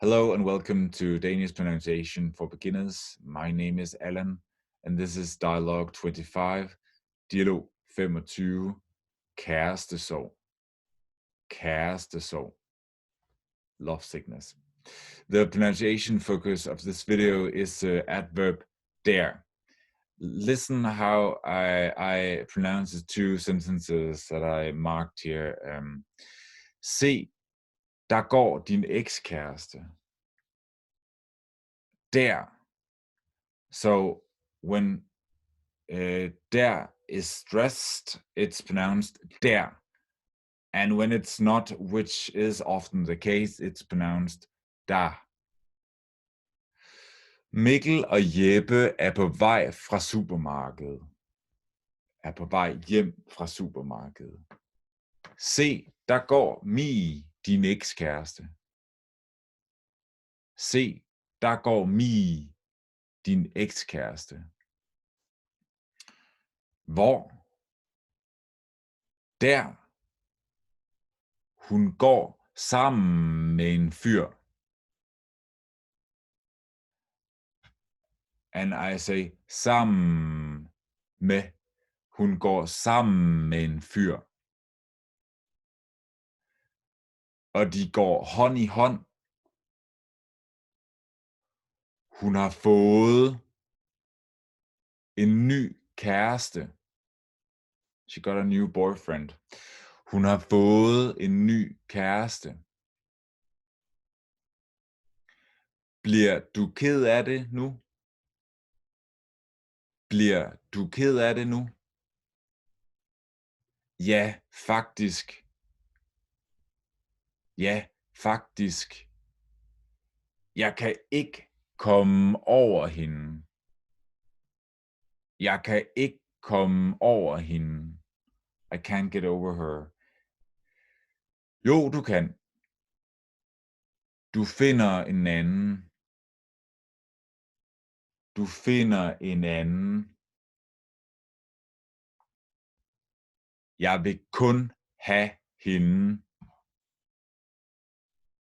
Hello and welcome to Danish pronunciation for beginners. My name is Allan and this is Dialog 25, Dialog 25, Kærestesorg. Kærestesorg. Lovesickness. The pronunciation focus of this video is the adverb dare. Listen how I pronounce the two sentences that I marked here. Se, der går din eks-kæreste. Der. So when der is stressed, it's pronounced der. And when it's not, which is often the case, it's pronounced da. Mikkel og Jeppe er på vej fra supermarkedet. Er på vej hjem fra supermarkedet. Se, der går Mi, din ekskæreste. Se, der går Mi, din ekskæreste. Hvor? Der. Hun går sammen med en fyr. And I say sammen med. Hun går sammen med en fyr. Og de går hånd i hånd. Hun har fået en ny kæreste. She got a new boyfriend. Hun har fået en ny kæreste. Bliver du ked af det nu? Bliver du ked af det nu? Ja, faktisk. Ja, faktisk. Jeg kan ikke komme over hende. Jeg kan ikke komme over hende. I can't get over her. Jo, du kan. Du finder en anden. Du finder en anden. Jeg vil kun have hende.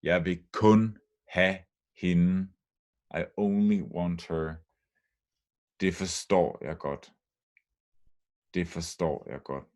Jeg vil kun have hende. I only want her. Det forstår jeg godt. Det forstår jeg godt.